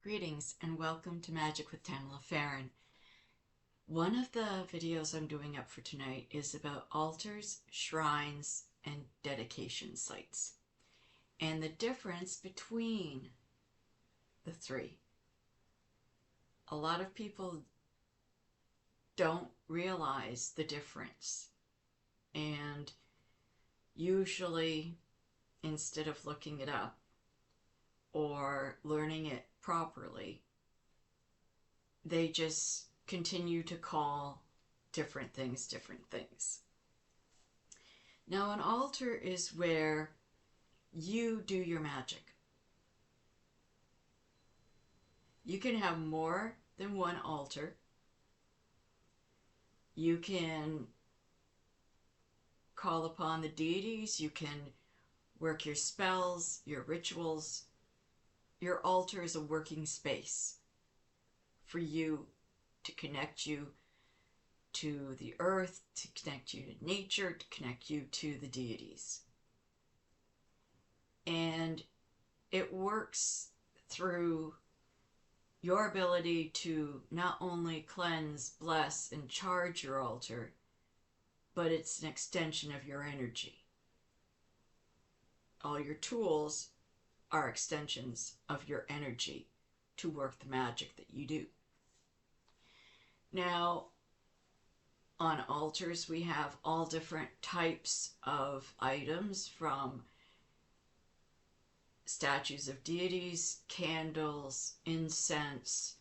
Greetings and welcome to Magic with Tamala Farron. One of the videos I'm doing up for tonight is about altars, shrines, and dedication sites, and the difference between the three. A lot of people don't realize the difference, and usually instead of looking it up or learning it properly, they just continue to call different things different things. Now, an altar is where you do your magic. You can have more than one altar. You can call upon the deities. You can work your spells, your rituals. Your altar is a working space for you to connect you to the earth, to connect you to nature, to connect you to the deities. And it works through your ability to not only cleanse, bless, and charge your altar, but it's an extension of your energy. All your tools are extensions of your energy to work the magic that you do. Now, on altars, we have all different types of items, from statues of deities, candles, incense,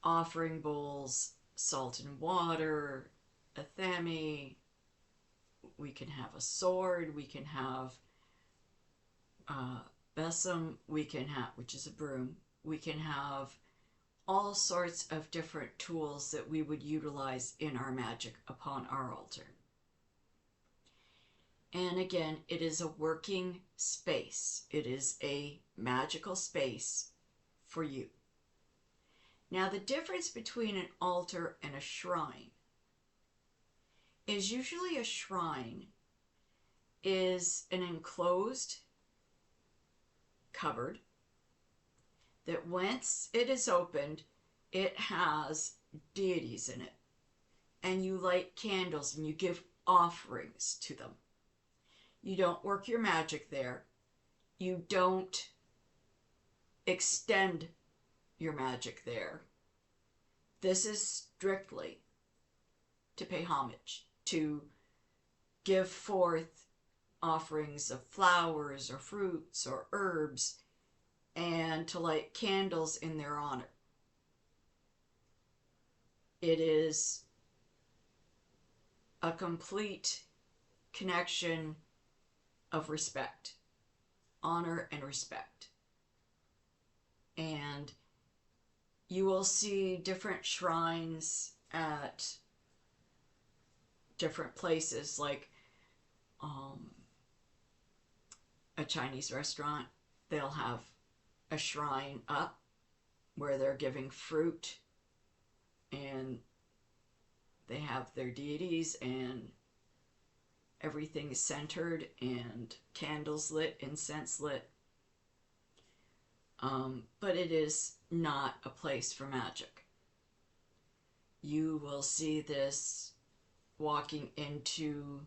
offering bowls, salt and water, a thame. We can have a sword, we can have besom, we can have, which is a broom, we can have all sorts of different tools that we would utilize in our magic upon our altar. And again, it is a working space. It is a magical space for you. Now, the difference between an altar and a shrine is usually a shrine is an enclosed cupboard that once it is opened, it has deities in it. And you light candles and you give offerings to them. You don't work your magic there. You don't extend your magic there. This is strictly to pay homage, to give forth offerings of flowers or fruits or herbs, and to light candles in their honor. It is a complete connection of respect, honor, and respect. And you will see different shrines at different places, like a Chinese restaurant. They'll have a shrine up where they're giving fruit, and they have their deities, and everything is centered, and candles lit, incense lit. But it is not a place for magic. You will see this walking into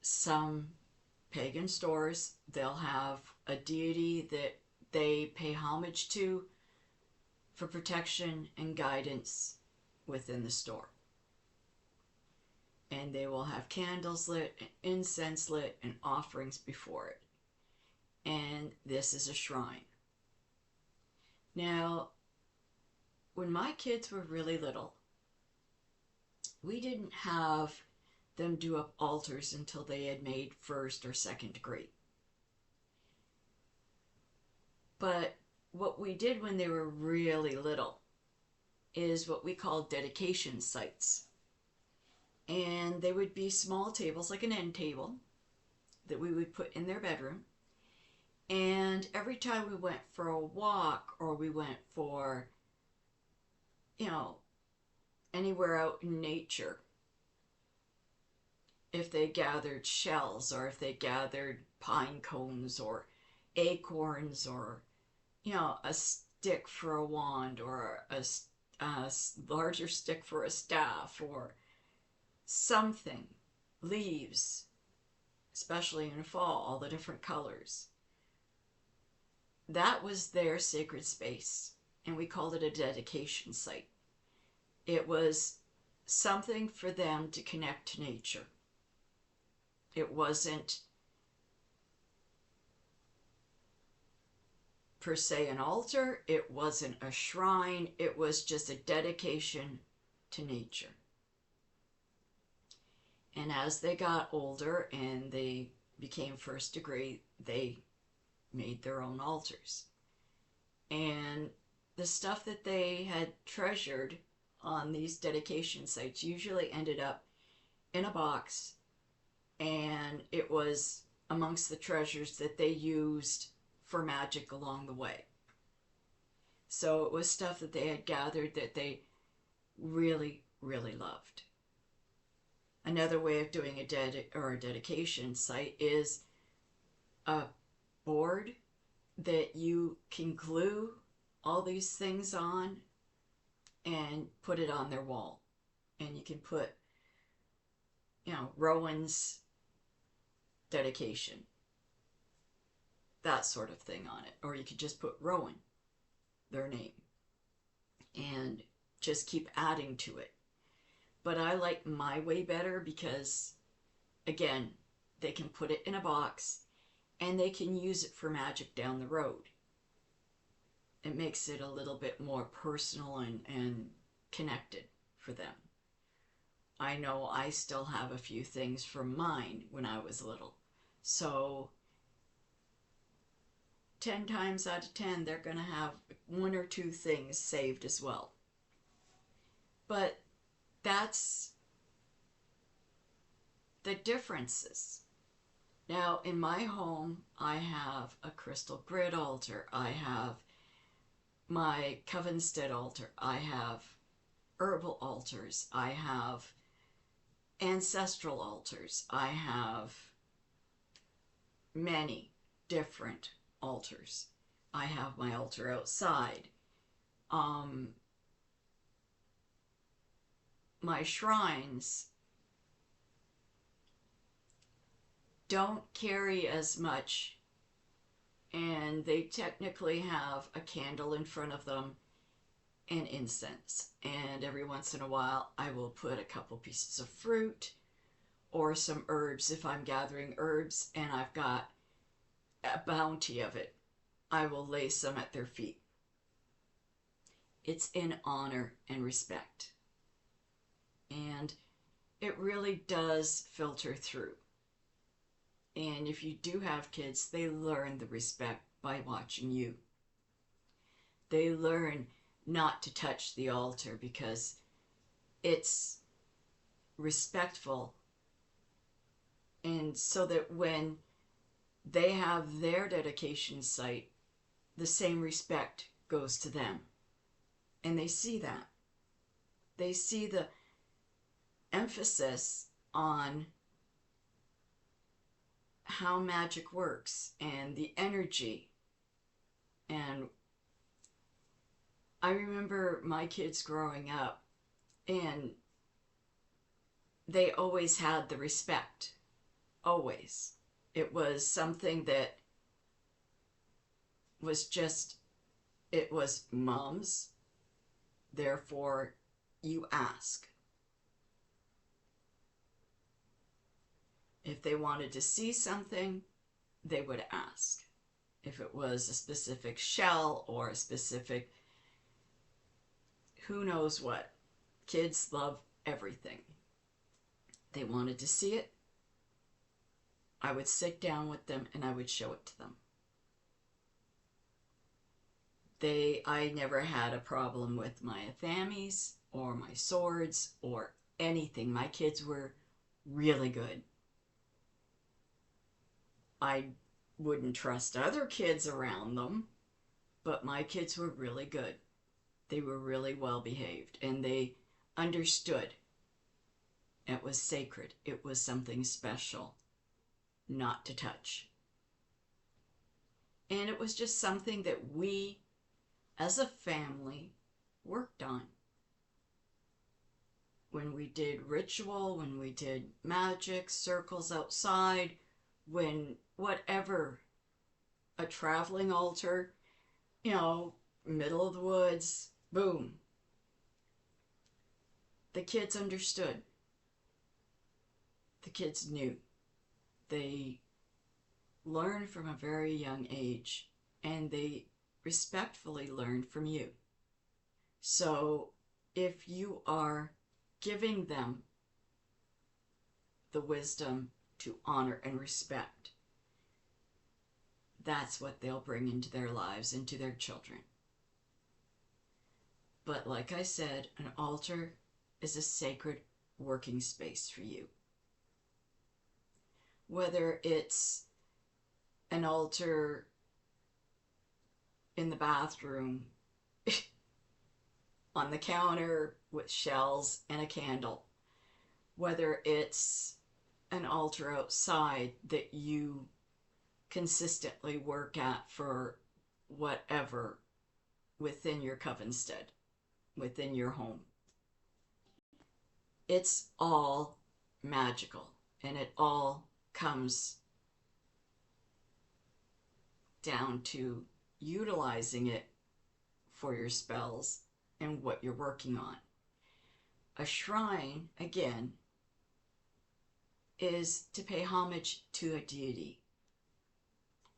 some pagan stores. They'll have a deity that they pay homage to for protection and guidance within the store. And they will have candles lit and incense lit and offerings before it. And this is a shrine. Now, when my kids were really little, we didn't have them do up altars until they had made first or second grade. But what we did when they were really little is what we call dedication sites. And they would be small tables, like an end table, that we would put in their bedroom. And every time we went for a walk, or we went for, anywhere out in nature, if they gathered shells, or if they gathered pine cones or acorns or a stick for a wand, or a larger stick for a staff, or something, leaves, especially in the fall, all the different colors. That was their sacred space, and we called it a dedication site. It was something for them to connect to nature. It wasn't per se an altar, it wasn't a shrine, it was just a dedication to nature. And as they got older and they became first degree, they made their own altars. And the stuff that they had treasured on these dedication sites usually ended up in a box, and it was amongst the treasures that they used for magic along the way. So it was stuff that they had gathered that they really, really loved. Another way of doing a dedication site is a board that you can glue all these things on and put it on their wall. And you can put, Rowan's dedication, that sort of thing on it. Or you could just put Rowan, their name, and just keep adding to it. But I like my way better because, again, they can put it in a box and they can use it for magic down the road. It makes it a little bit more personal and connected for them. I know I still have a few things from mine when I was little. So 10 times out of 10, they're going to have 1 or 2 things saved as well. But that's the differences. Now, in my home, I have a crystal grid altar. I have my Covenstead altar. I have herbal altars. I have ancestral altars. I have many different altars. I have my altar outside. My shrines don't carry as much, and they technically have a candle in front of them and incense. And every once in a while, I will put a couple pieces of fruit or some herbs. If I'm gathering herbs and I've got a bounty of it, I will lay some at their feet. It's in honor and respect. And it really does filter through. And if you do have kids, they learn the respect by watching you. They learn not to touch the altar because it's respectful. And so that when they have their dedication site, the same respect goes to them. And they see that. They see the emphasis on how magic works and the energy. And I remember my kids growing up, and they always had the respect. Always. It was something that was just, it was mom's, therefore you ask. If they wanted to see something, they would ask. If it was a specific shell or a specific who knows what. Kids love everything. They wanted to see it. I would sit down with them and I would show it to them. I never had a problem with my athames or my swords or anything. My kids were really good. I wouldn't trust other kids around them, but my kids were really good. They were really well behaved, and they understood it was sacred. It was something special not to touch. And it was just something that we, as a family, worked on. When we did ritual, when we did magic, circles outside, when whatever, a traveling altar, middle of the woods, boom. The kids understood. The kids knew. They learned from a very young age, and they respectfully learned from you. So if you are giving them the wisdom to honor and respect, that's what they'll bring into their lives, into their children. But like I said, an altar is a sacred working space for you. Whether it's an altar in the bathroom, on the counter with shells and a candle, whether it's an altar outside that you consistently work at for whatever within your covenstead, within your home. It's all magical, and it all comes down to utilizing it for your spells and what you're working on. A shrine, again, is to pay homage to a deity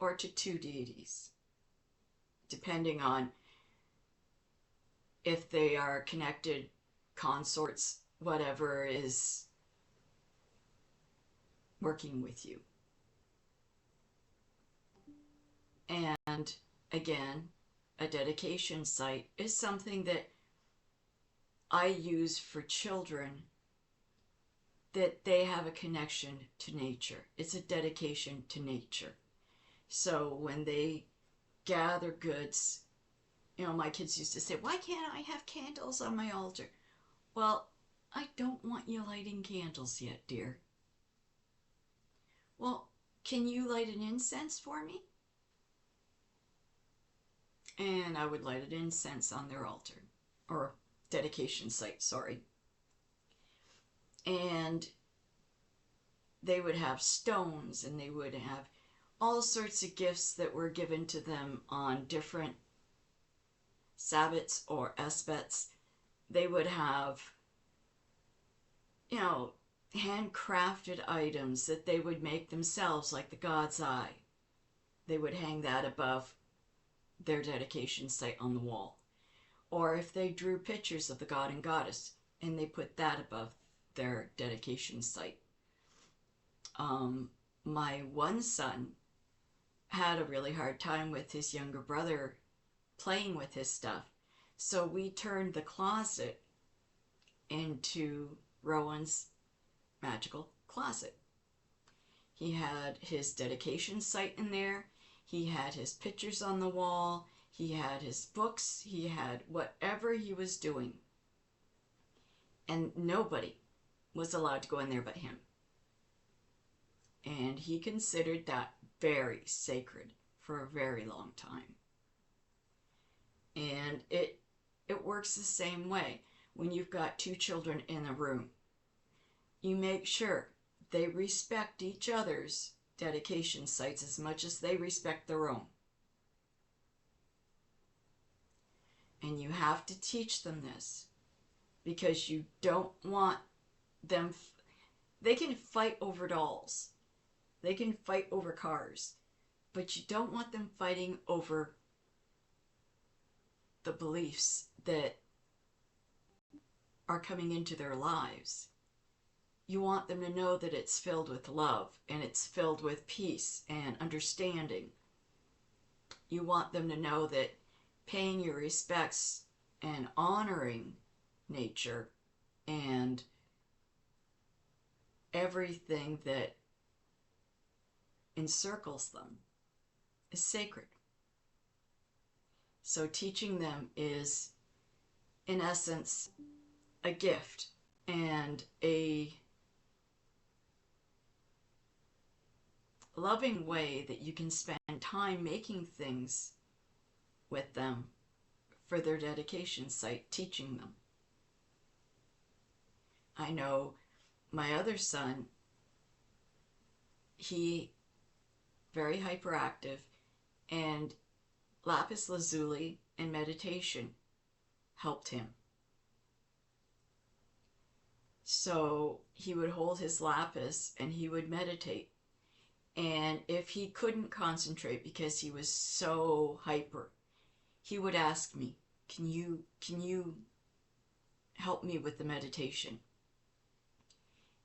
or to two deities, depending on if they are connected, consorts, whatever is working with you. And again, a dedication site is something that I use for children, that they have a connection to nature. It's a dedication to nature. So when they gather goods, my kids used to say, why can't I have candles on my altar? Well, I don't want you lighting candles yet, dear. Well, can you light an incense for me? And I would light an incense on their altar, or dedication site, sorry. And they would have stones, and they would have all sorts of gifts that were given to them on different Sabbats or Esbats. They would have, handcrafted items that they would make themselves, like the God's Eye. They would hang that above their dedication site on the wall. Or if they drew pictures of the god and goddess, and they put that above their dedication site. My one son had a really hard time with his younger brother playing with his stuff. So we turned the closet into Rowan's magical closet. He had his dedication site in there. He had his pictures on the wall. He had his books. He had whatever he was doing. And nobody was allowed to go in there but him. And he considered that very sacred for a very long time. And it works the same way. When you've got two children in a room, you make sure they respect each other's dedication sites as much as they respect their own. And you have to teach them this, because you don't want them, they can fight over dolls, they can fight over cars, but you don't want them fighting over the beliefs that are coming into their lives. You want them to know that it's filled with love, and it's filled with peace and understanding. You want them to know that paying your respects and honoring nature and everything that encircles them is sacred. So teaching them is, in essence, a gift and a loving way that you can spend and time making things with them for their dedication site, teaching them. I know my other son, he very hyperactive, and lapis lazuli and meditation helped him. So he would hold his lapis and he would meditate. And if he couldn't concentrate because he was so hyper, he would ask me, can you help me with the meditation?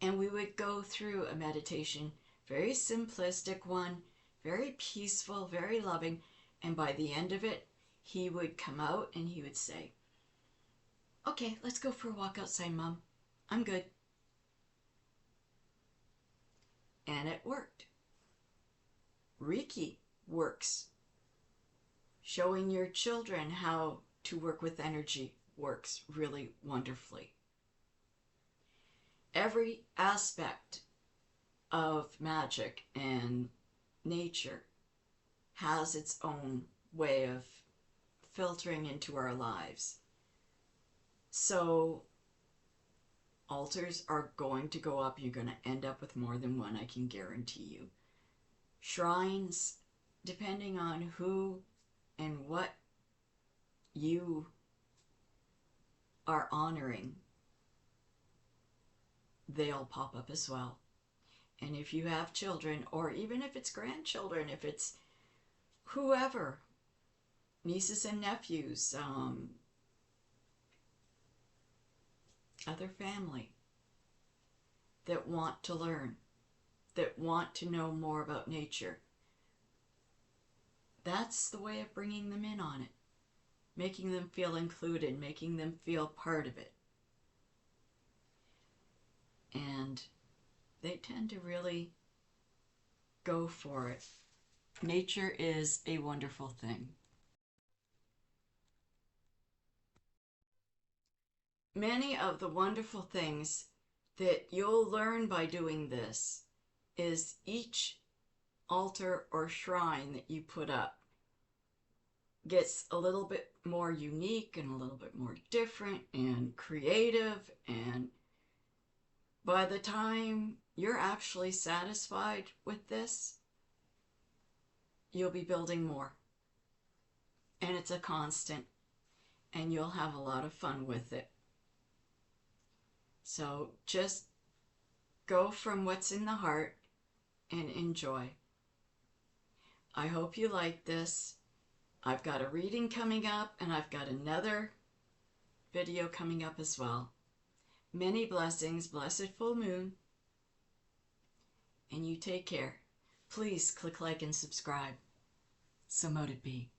And we would go through a meditation, very simplistic one, very peaceful, very loving. And by the end of it, he would come out and he would say, okay, let's go for a walk outside, Mom. I'm good. And it worked. Reiki works. Showing your children how to work with energy works really wonderfully. Every aspect of magic and nature has its own way of filtering into our lives. So altars are going to go up. You're going to end up with more than one, I can guarantee you. Shrines, depending on who and what you are honoring, they'll pop up as well. And if you have children, or even if it's grandchildren, if it's whoever, nieces and nephews, other family that want to learn, that want to know more about nature, that's the way of bringing them in on it. Making them feel included, making them feel part of it. And they tend to really go for it. Nature is a wonderful thing. Many of the wonderful things that you'll learn by doing this is each altar or shrine that you put up gets a little bit more unique and a little bit more different and creative, and by the time you're actually satisfied with this, you'll be building more. And it's a constant, and you'll have a lot of fun with it. So just go from what's in the heart and enjoy. I hope you like this. I've got a reading coming up, and I've got another video coming up as well. Many blessings, blessed full moon, and you take care. Please click like and subscribe. So mote it be.